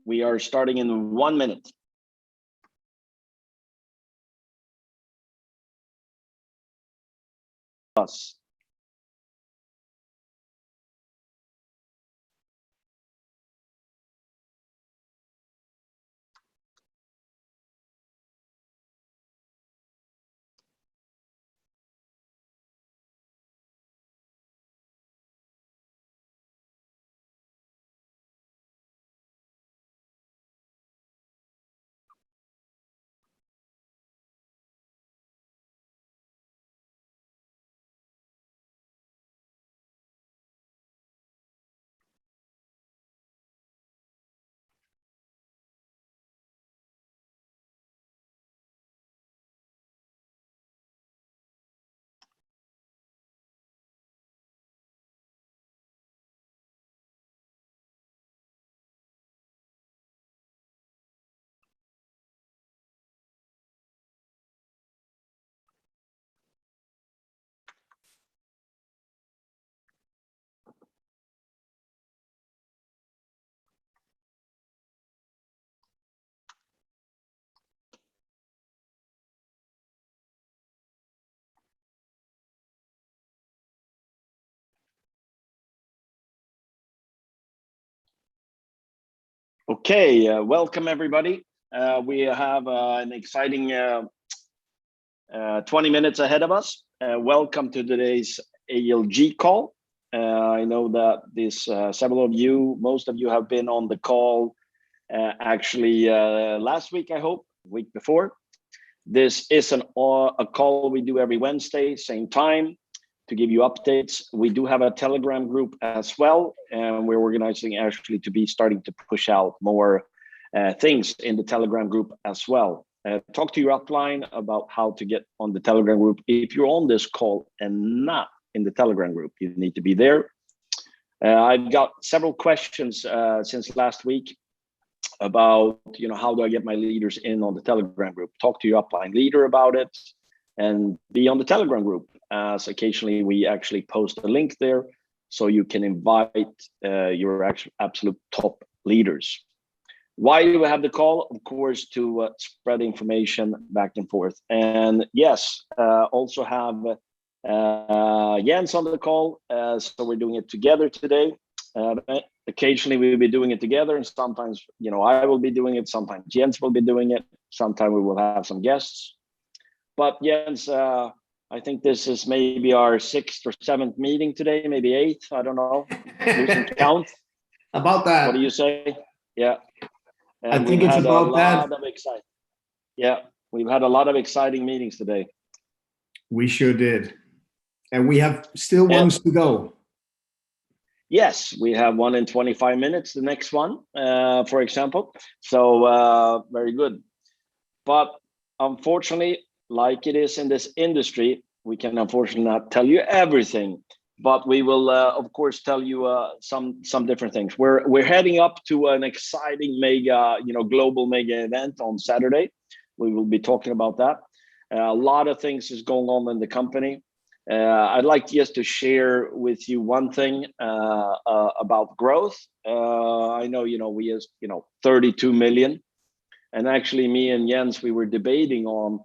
We are starting in 1 minute. Us. Okay, welcome everybody. We have an exciting 20 minutes ahead of us. Welcome to today's ALG call. I know that several of you, most of you have been on the call actually last week, I hope, week before. This is a call we do every Wednesday, same time, to give you updates. We do have a Telegram group as well, and we're organizing actually to be starting to push out more things in the Telegram group as well. Talk to your upline about how to get on the Telegram group. If you're on this call and not in the Telegram group, you need to be there. I've got several questions since last week about, how do I get my leaders in on the Telegram group? Talk to your upline leader about it and be on the Telegram group, as occasionally we actually post a link there so you can invite your absolute top leaders. Why do we have the call? Of course, to spread information back and forth. And yes, also have Jens on the call, so we're doing it together today. Occasionally we'll be doing it together, and sometimes, I will be doing it, sometimes Jens will be doing it, sometimes we will have some guests. But Jens, I think this is maybe our 6th or 7th meeting today, maybe 8th, I don't know, losing count. About that. What do you say? Yeah. And I think it's about that. We've had a lot of exciting meetings today. We sure did. And we have still ones to go. Yes, we have one in 25 minutes, the next one, for example. So very good. But unfortunately, like it is in this industry, we can unfortunately not tell you everything. But we will, of course, tell you some different things. We're heading up to an exciting mega, global mega event on Saturday. We will be talking about that. A lot of things is going on in the company. I'd like just to share with you one thing about growth. I know, we has 32 million, and actually me and Jens, we were debating on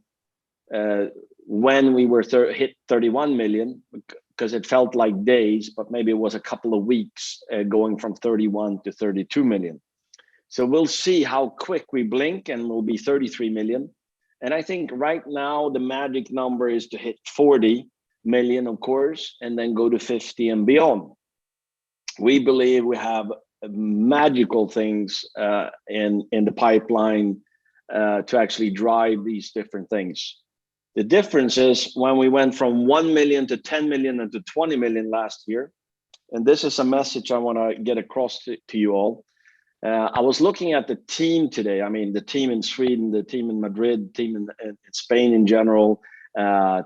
when we were hit 31 million, because it felt like days, but maybe it was a couple of weeks going from 31 to 32 million. So we'll see how quick we blink, and we'll be 33 million. And I think right now the magic number is to hit 40 million, of course, and then go to 50 and beyond. We believe we have magical things in the pipeline to actually drive these different things. The difference is when we went from 1 million to 10 million and to 20 million last year, and this is a message I want to get across to you all. I was looking at the team today. I mean, the team in Sweden, the team in Madrid, team in Spain in general,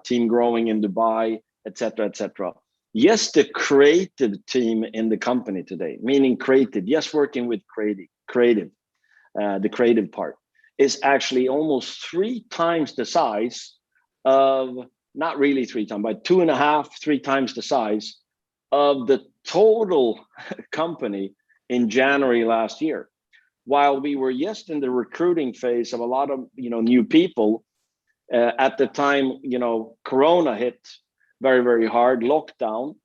team growing in Dubai, etc., etc. Yes, the creative team in the company today, meaning creative, yes, working with creative, the creative part, is actually almost 3 times the size of, not really 3 times, but 2.5, 3 times the size of the total company in January last year. while we were just in the recruiting phase of a lot of new people. At the time, Corona hit very, very hard, lockdown.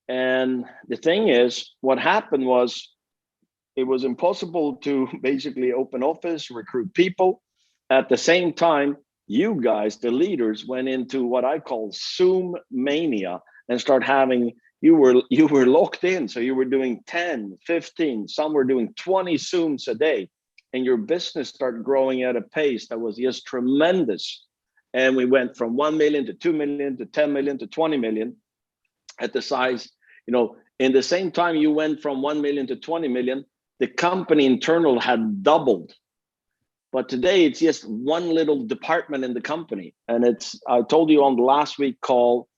And the thing is, what happened was it was impossible to basically open office, recruit people. At the same time, you guys, the leaders, went into what I call Zoom mania and start having, you were locked in. So you were doing 10, 15, some were doing 20 Zooms a day, and your business started growing at a pace that was just tremendous. And we went from 1 million to 2 million to 10 million to 20 million at the size, in the same time you went from 1 million to 20 million, the company internal had doubled. But today it's just one little department in the company. And I told you on the last week call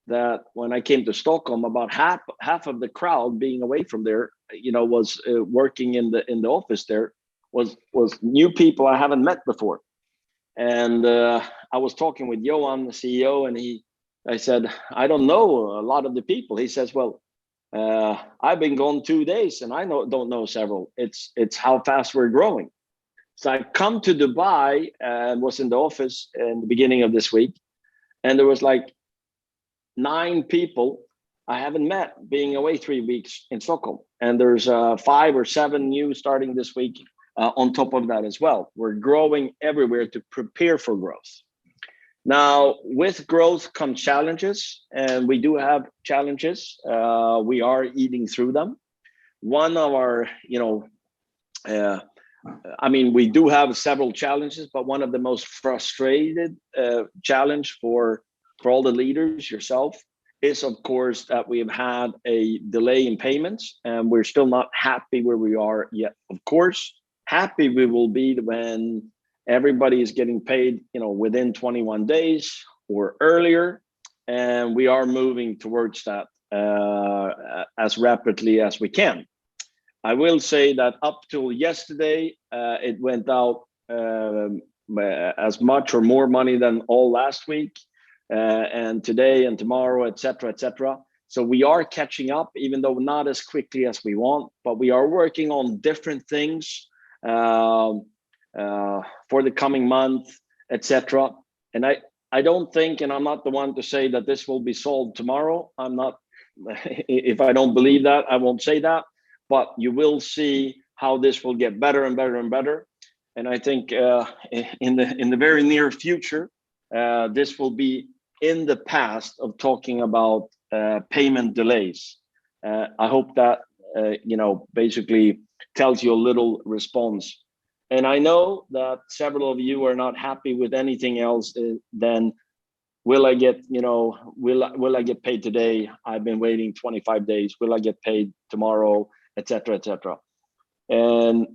that when I came to Stockholm, about half of the crowd being away from there, was working in the office there, was new people I haven't met before. And I was talking with Johan, the CEO, and I said, I don't know a lot of the people. He says, well, I've been gone 2 days and I don't know several. It's how fast we're growing. So I come to Dubai and was in the office in the beginning of this week, and there was like 9 people I haven't met, being away 3 weeks in Stockholm. And there's 5 or 7 new starting this week on top of that as well. We're growing everywhere to prepare for growth. Now, with growth come challenges, and we do have challenges. We are eating through them. One of our, we do have several challenges, but one of the most frustrated challenge for all the leaders, yourself, is of course that we have had a delay in payments, and we're still not happy where we are yet. Of course, happy we will be when everybody is getting paid, within 21 days or earlier, and we are moving towards that as rapidly as we can. I will say that up till yesterday, it went out as much or more money than all last week, and today and tomorrow, etc., etc. So we are catching up, even though not as quickly as we want, but we are working on different things for the coming month, etc. And I don't think, and I'm not the one to say that this will be solved tomorrow. I'm not. If I don't believe that, I won't say that. But you will see how this will get better and better and better. And I think in the very near future, this will be in the past of talking about payment delays. I hope that basically tells you a little response. And I know that several of you are not happy with anything else than will I get will I get paid today? I've been waiting 25 days. Will I get paid tomorrow? Etc. etc. And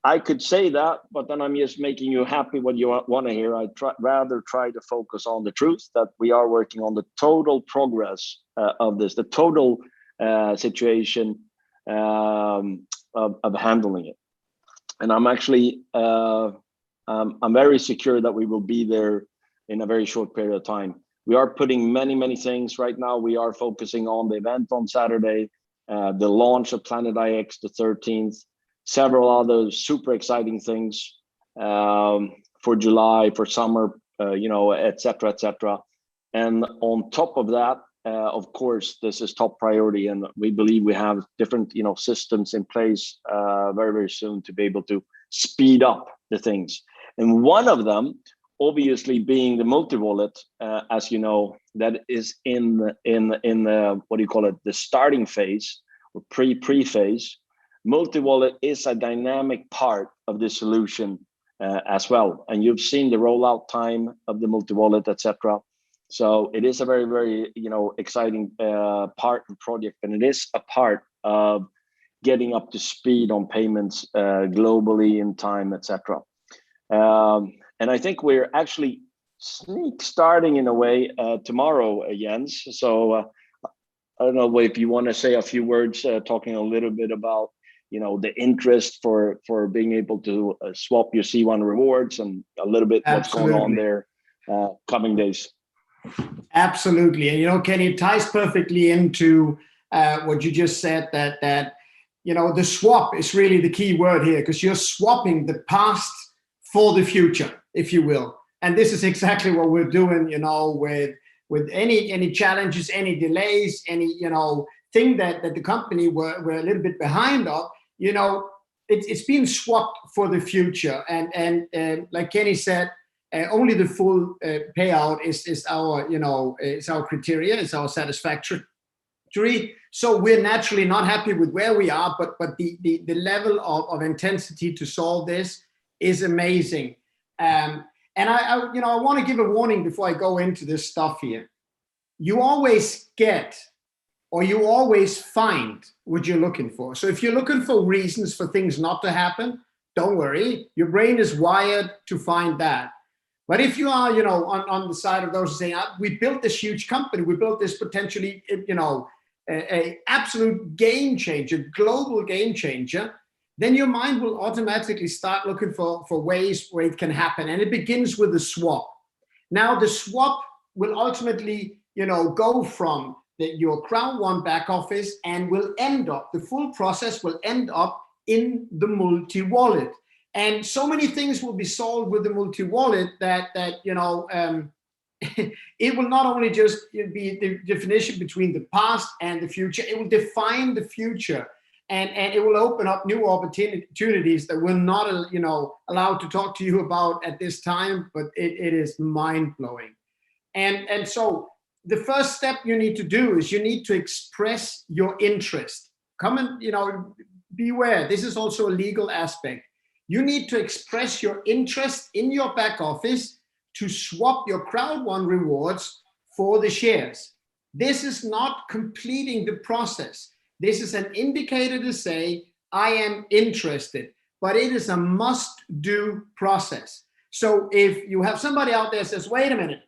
I could say that, but then I'm just making you happy what you want to hear. I rather try to focus on the truth that we are working on the total progress of this, the total situation of handling it. And I'm actually I'm very secure that we will be there in a very short period of time. We are putting many things right now. We are focusing on the event on Saturday, the launch of Planet IX the 13th, several other super exciting things for July, for summer, etc., etc. And on top of that, of course, this is top priority, and we believe we have different, systems in place very soon to be able to speed up the things. And one of them, obviously, being the multi-wallet, as you know, that is in the what do you call it, the starting phase or pre-phase. Multi-wallet is a dynamic part of the solution as well, and you've seen the rollout time of the multi-wallet, etc. So it is a very exciting part and project, and it is a part of getting up to speed on payments globally in time, etc. And I think we're actually starting in a way tomorrow, Jens. So I don't know if you want to say a few words, talking a little bit about the interest for being able to swap your C1 rewards and a little bit what's going on there coming days. Absolutely. And Kenny, it ties perfectly into what you just said, that the swap is really the key word here, because you're swapping the past for the future, if you will. And this is exactly what we're doing, with any challenges, any delays, any, thing that the company were a little bit behind of, it's being swapped for the future. And like Kenny said, only the full payout is our criteria, is our satisfactory. So we're naturally not happy with where we are, but the level of intensity to solve this is amazing. And I want to give a warning before I go into this stuff here. You always get, or you always find what you're looking for. So if you're looking for reasons for things not to happen, don't worry. Your brain is wired to find that. But if you are, on the side of those saying, we built this huge company, we built this potentially, a absolute game changer, global game changer, then your mind will automatically start looking for ways where it can happen. And it begins with the swap. Now, the swap will ultimately, go from your Crowd One back office, and will end up, the full process will end up in the multi-wallet. And so many things will be solved with the multi-wallet that it will not only just be the definition between the past and the future, it will define the future. And it will open up new opportunities that we're not, allowed to talk to you about at this time, but it is mind-blowing. And so the first step you need to do is you need to express your interest. Come and, beware, this is also a legal aspect. You need to express your interest in your back office to swap your Crowd One rewards for the shares. This is not completing the process. This is an indicator to say, I am interested, but it is a must-do process. So if you have somebody out there says, wait a minute,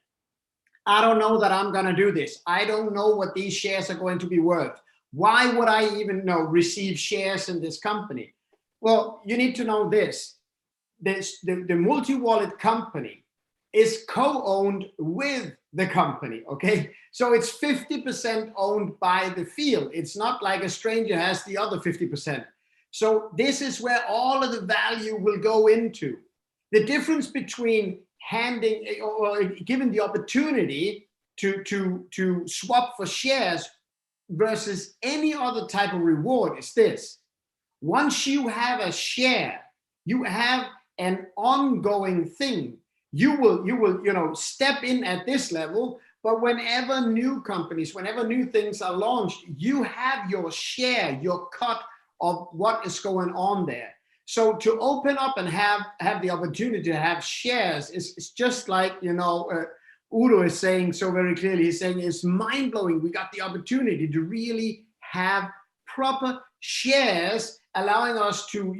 I don't know that I'm going to do this. I don't know what these shares are going to be worth. Why would I even receive shares in this company? Well, you need to know this. The multi-wallet company is co-owned with the company, okay? So it's 50% owned by the field. It's not like a stranger has the other 50%. So this is where all of the value will go into. The difference between handing or given the opportunity to swap for shares versus any other type of reward is this. Once you have a share, you have an ongoing thing. You will step in at this level, but whenever new companies, whenever new things are launched, you have your share, your cut of what is going on there. So to open up and have the opportunity to have shares is just like, Udo is saying so very clearly. He's saying it's mind-blowing. We got the opportunity to really have proper shares, allowing us to,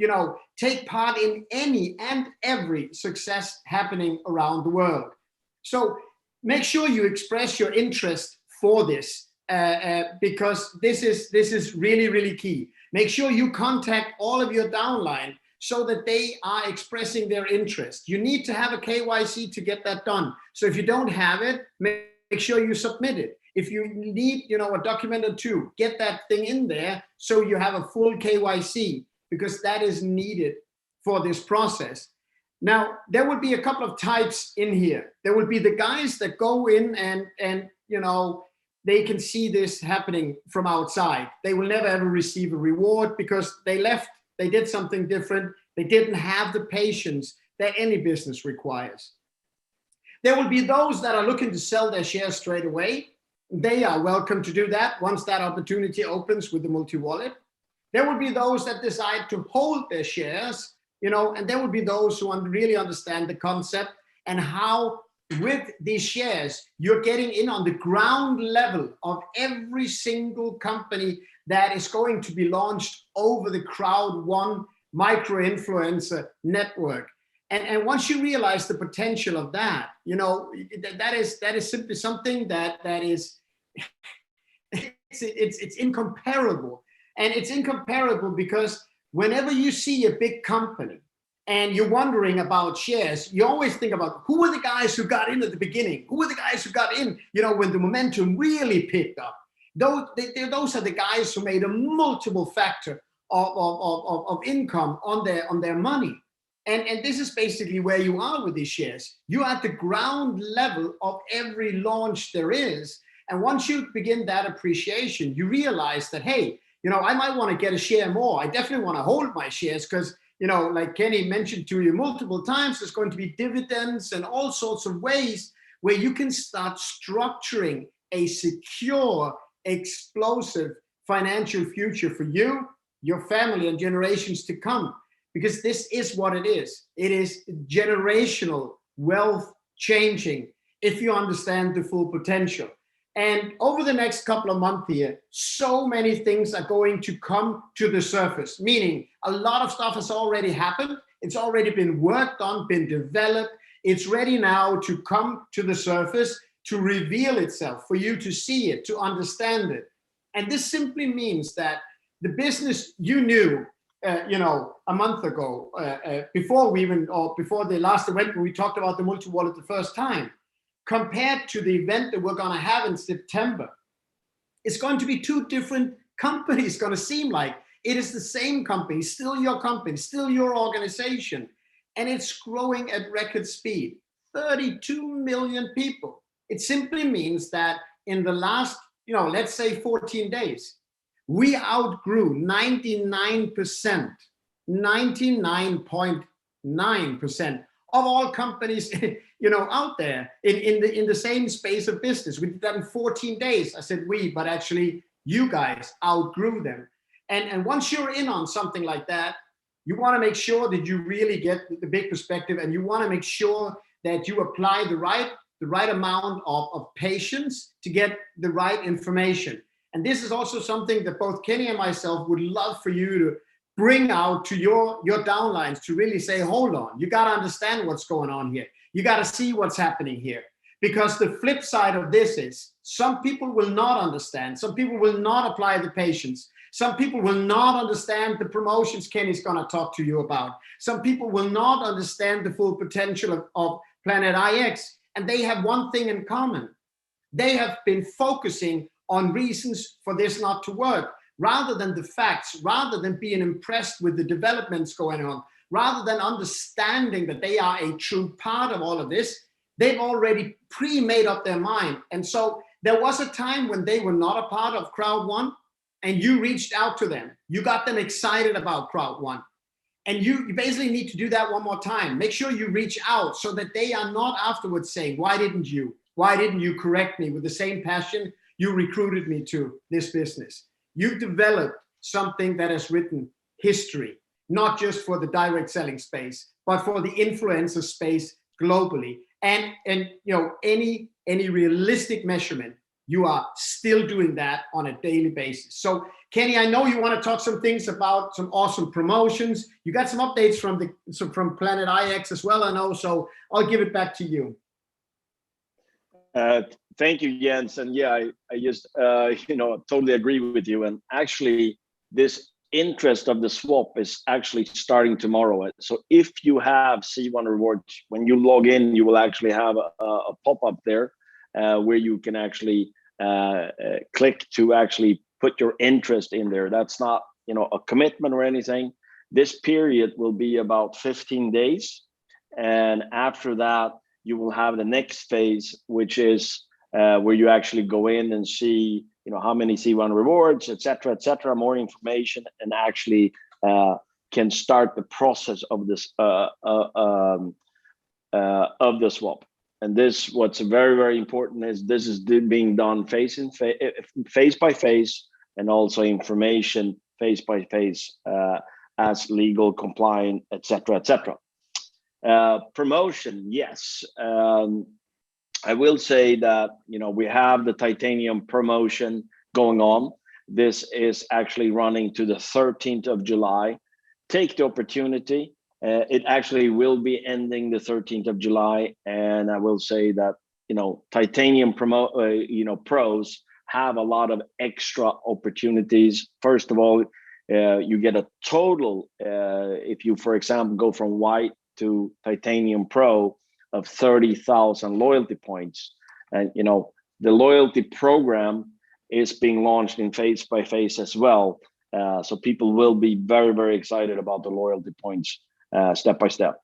take part in any and every success happening around the world. So make sure you express your interest for this, because this is really, really key. Make sure you contact all of your downline so that they are expressing their interest. You need to have a KYC to get that done. So if you don't have it, make sure you submit it. If you need, a document or two, get that thing in there so you have a full KYC, because that is needed for this process. Now, there will be a couple of types in here. There will be the guys that go in and they can see this happening from outside. They will never ever receive a reward because they left, they did something different. They didn't have the patience that any business requires. There will be those that are looking to sell their shares straight away. They are welcome to do that once that opportunity opens with the multi-wallet. There will be those that decide to hold their shares, and there will be those who really understand the concept and how with these shares, you're getting in on the ground level of every single company that is going to be launched over the Crowd One micro-influencer network. And once you realize the potential of that, that is simply something that is, it's incomparable. And it's incomparable because whenever you see a big company and you're wondering about shares, you always think about who were the guys who got in at the beginning? Who were the guys who got in, when the momentum really picked up? Those are the guys who made a multiple factor of income on their money. And this is basically where you are with these shares. You're at the ground level of every launch there is. And once you begin that appreciation, you realize that, hey, I might want to get a share more. I definitely want to hold my shares because, like Kenny mentioned to you multiple times, there's going to be dividends and all sorts of ways where you can start structuring a secure, explosive financial future for you, your family, and generations to come. Because this is what it is. It is generational wealth changing if you understand the full potential. And over the next couple of months here, so many things are going to come to the surface, meaning a lot of stuff has already happened. It's already been worked on, been developed. It's ready now to come to the surface, to reveal itself, for you to see it, to understand it. And this simply means that the business you knew a month ago, before the last event when we talked about the multi-wallet the first time, compared to the event that we're going to have in September, it's going to be two different companies. Going to seem like it is the same company, still your company, still your organization, and it's growing at record speed. 32 million people. It simply means that in the last, let's say 14 days, we outgrew 99.9% of all companies, out there in the same space of business. We did that in 14 days. I said we, but actually you guys outgrew them. And once you're in on something like that, you want to make sure that you really get the big perspective, and you want to make sure that you apply the right amount of patience to get the right information. And this is also something that both Kenny and myself would love for you to bring out to your downlines, to really say, hold on, you got to understand what's going on here. You got to see what's happening here. Because the flip side of this is some people will not understand. Some people will not apply the patience. Some people will not understand the promotions Kenny's going to talk to you about. Some people will not understand the full potential of Planet IX. And they have one thing in common. They have been focusing on reasons for this not to work, rather than the facts, rather than being impressed with the developments going on, rather than understanding that they are a true part of all of this. They've already pre-made up their mind. And so there was a time when they were not a part of Crowd One, and you reached out to them. You got them excited about Crowd One. And you basically need to do that one more time. Make sure you reach out so that they are not afterwards saying, why didn't you? Why didn't you correct me with the same passion you recruited me to this business? You've developed something that has written history, not just for the direct selling space, but for the influencer space globally. And any realistic measurement, you are still doing that on a daily basis. So Kenny, I know you want to talk some things about some awesome promotions. You got some updates from Planet IX as well, I know. So I'll give it back to you. Thank you, Jens. And yeah, I just totally agree with you. And actually, this interest of the swap is actually starting tomorrow. So if you have C1 rewards, when you log in, you will actually have a pop-up there where you can actually click to actually put your interest in there. That's not a commitment or anything. This period will be about 15 days, and after that you will have the next phase, which is where you actually go in and see how many C1 rewards, etc., more information, and actually can start the process of this of the swap. And this, what's very, very important, is this is being done phase by phase, and also information phase by phase as legal, compliant, etc. Promotion, yes. I will say that we have the titanium promotion going on. This is actually running to the 13th of July. Take the opportunity. It actually will be ending the 13th of July, and I will say that titanium pros have a lot of extra opportunities. First of all, you get a total if you, for example, go from white to titanium pro, of 30,000 loyalty points. And the loyalty program is being launched in phase by phase as well. So people will be very, very excited about the loyalty points step by step.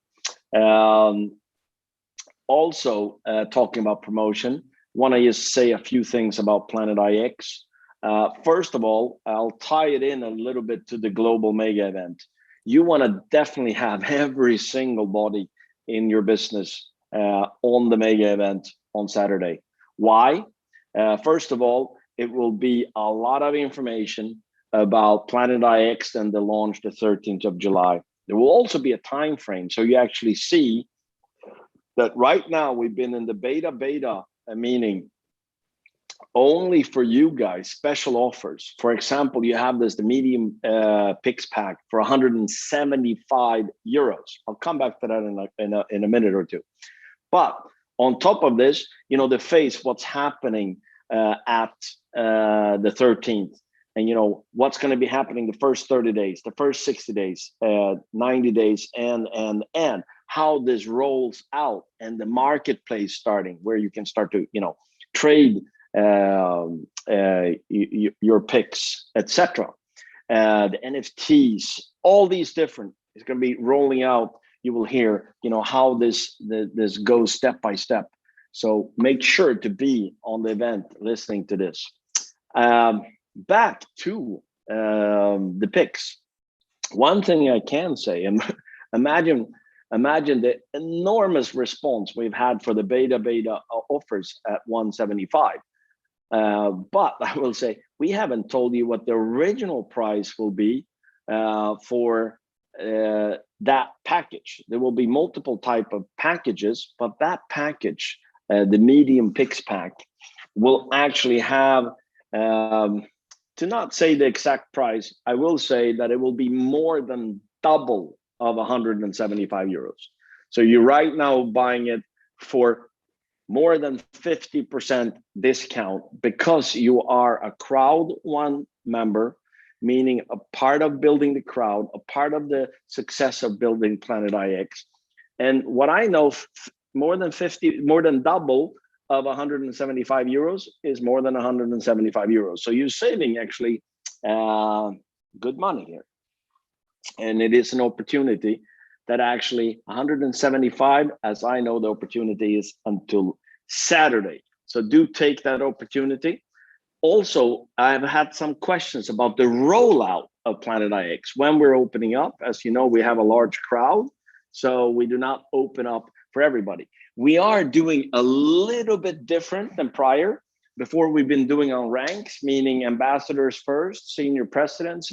Also, talking about promotion, want to just say a few things about Planet IX. First of all, I'll tie it in a little bit to the global mega event. You want to definitely have every single body in your business on the mega event on Saturday. Why? First of all, it will be a lot of information about Planet IX and the launch the 13th of July. There will also be a time frame, so you actually see that right now we've been in the beta, meaning only for you guys, special offers. For example, you have the medium picks pack for 175 euros. I'll come back to that in a minute or two. But on top of this, you know, the face, what's happening at the 13th, and you know what's going to be happening the first 30 days, the first 60 days, 90 days, and how this rolls out, and the marketplace starting where you can start to, you know, trade your picks, etc. The NFTs, all these different, it's going to be rolling out. You will hear, you know, how this goes step by step. So make sure to be on the event listening to this. Back to the picks. One thing I can say, imagine the enormous response we've had for the beta offers at 175. But I will say, we haven't told you what the original price will be for that package. There will be multiple type of packages, but that package, the medium picks pack, will actually have, to not say the exact price, I will say that it will be more than double of 175 euros. So you're right now buying it for more than 50% discount because you are a crowd one member, meaning a part of building the crowd, a part of the success of building Planet IX. And what I know, more than double of 175 euros is more than 175 euros. So you're saving actually good money here. And it is an opportunity that actually 175, as I know, the opportunity is until Saturday. So do take that opportunity. Also, I've had some questions about the rollout of Planet IX. When we're opening up, as you know, we have a large crowd, so we do not open up for everybody. We are doing a little bit different than prior. Before, we've been doing on ranks, meaning ambassadors first, senior presidents,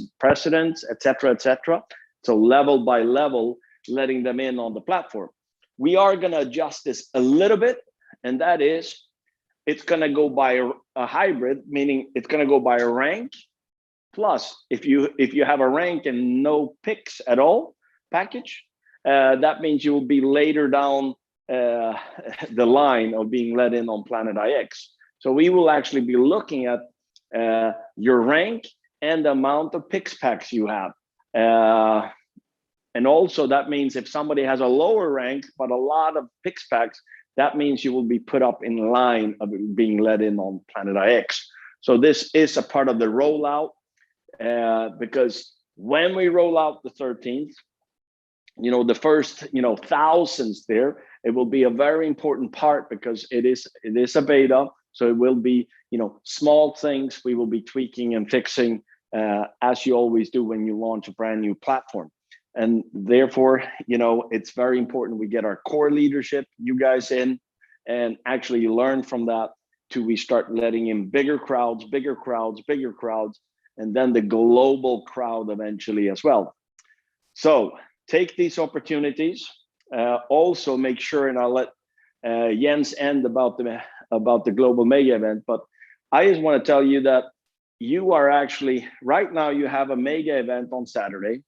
etc., etc. So level by level, letting them in on the platform. We are going to adjust this a little bit, and that is, it's going to go by a hybrid, meaning it's going to go by a rank. Plus, if you have a rank and no picks at all package, that means you will be later down the line of being let in on Planet IX. So we will actually be looking at your rank and the amount of picks packs you have. And also that means if somebody has a lower rank, but a lot of picks packs, that means you will be put up in line of being let in on Planet IX. So this is a part of the rollout because when we roll out the 13th, you know, the first, you know, thousands there, it will be a very important part because it is a beta. So it will be, you know, small things we will be tweaking and fixing as you always do when you launch a brand new platform. And therefore, you know, it's very important we get our core leadership, you guys in, and actually learn from that till we start letting in bigger crowds, and then the global crowd eventually as well. So take these opportunities. Also make sure, and I'll let Jens end about the global mega event, but I just want to tell you that you are actually, right now you have a mega event on Saturday.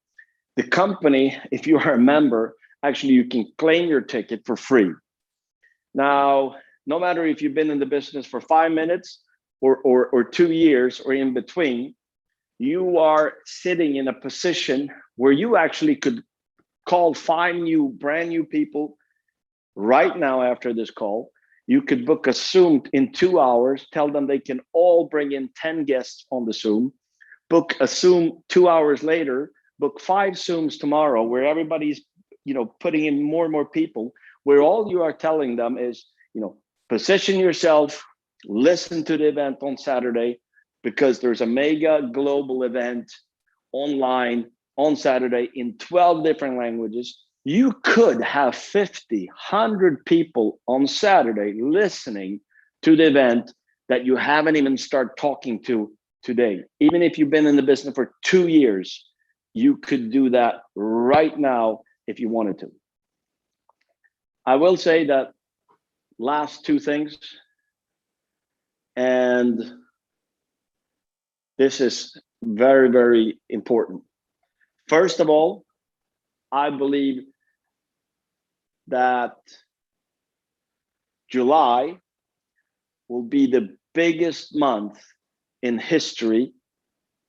The company, if you are a member, actually you can claim your ticket for free. Now, no matter if you've been in the business for 5 minutes or 2 years or in between, you are sitting in a position where you actually could call 5 brand new people right now after this call. You could book a Zoom in 2 hours, tell them they can all bring in 10 guests on the Zoom. book a Zoom 2 hours later, book 5 Zooms tomorrow, where everybody's, putting in more and more people, where all you are telling them is, position yourself, listen to the event on Saturday, because there's a mega global event online on Saturday in 12 different languages. You could have 50, 100 people on Saturday listening to the event that you haven't even started talking to today. Even if you've been in the business for 2 years, you could do that right now if you wanted to. I will say that last 2 things, and this is very, very important. First of all, I believe that July will be the biggest month in history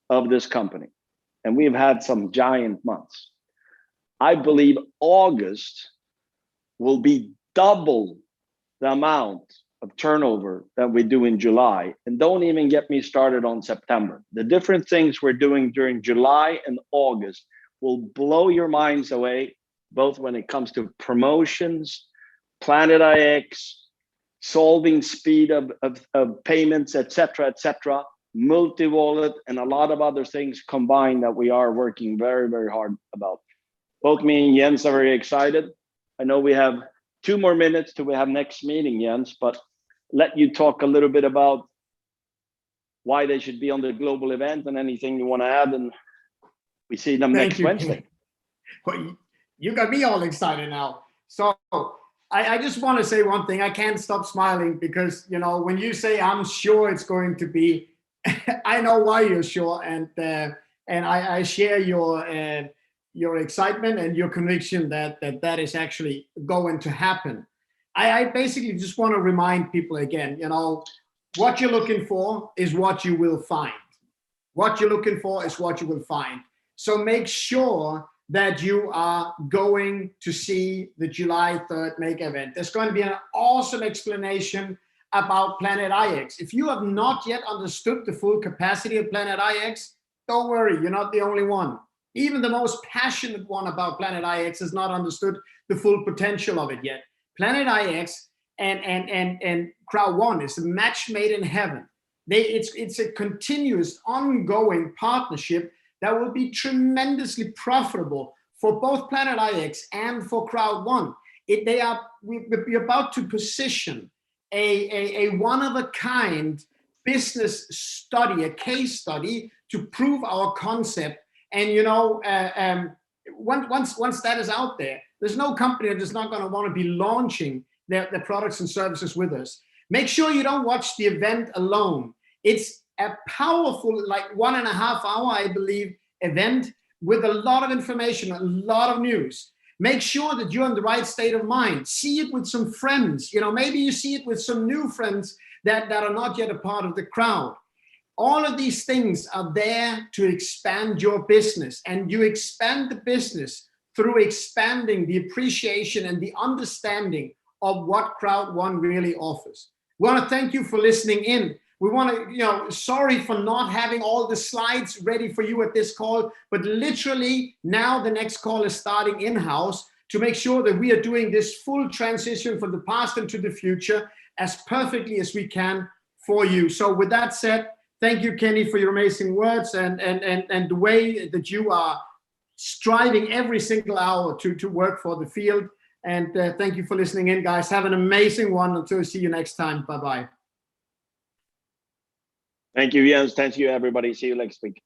of this company. And we've had some giant months. I believe August will be double the amount of turnover that we do in July. And don't even get me started on September. The different things we're doing during July and August will blow your minds away, both when it comes to promotions, Planet IX, solving speed of payments, etc., multi-wallet, and a lot of other things combined that we are working very, very hard about. Both me and Jens are very excited. I know we have 2 more minutes till we have next meeting, Jens, but let you talk a little bit about why they should be on the global event and anything you want to add, and we see them next Wednesday. Well, you got me all excited now. So I just want to say one thing. I can't stop smiling because, when you say I'm sure it's going to be, I know why you're sure, and I share your excitement and your conviction that is actually going to happen. I basically just want to remind people again, what you're looking for is what you will find. What you're looking for is what you will find. So make sure that you are going to see the July 3rd mega event. There's going to be an awesome explanation about Planet IX. If you have not yet understood the full capacity of Planet IX, don't worry, you're not the only one. Even the most passionate one about Planet IX has not understood the full potential of it yet. Planet IX and Crowd One is a match made in heaven. It's a continuous, ongoing partnership that will be tremendously profitable for both Planet IX and for Crowd One. We're about to position a one-of-a-kind business study, a case study to prove our concept. And once that is out there, there's no company that is not going to want to be launching their products and services with us. Make sure you don't watch the event alone. It's a powerful, 1.5 hour, I believe, event with a lot of information, a lot of news. Make sure that you're in the right state of mind. See it with some friends. Maybe you see it with some new friends that are not yet a part of the crowd. All of these things are there to expand your business, and you expand the business through expanding the appreciation and the understanding of what Crowd One really offers. We want to thank you for listening in. We want to, sorry for not having all the slides ready for you at this call, but literally now the next call is starting in-house to make sure that we are doing this full transition from the past into the future as perfectly as we can for you. So with that said, thank you, Kenny, for your amazing words and the way that you are striving every single hour to work for the field. And thank you for listening in, guys. Have an amazing one. Until I see you next time. Bye-bye. Thank you, Jens. Thank you, everybody. See you next week.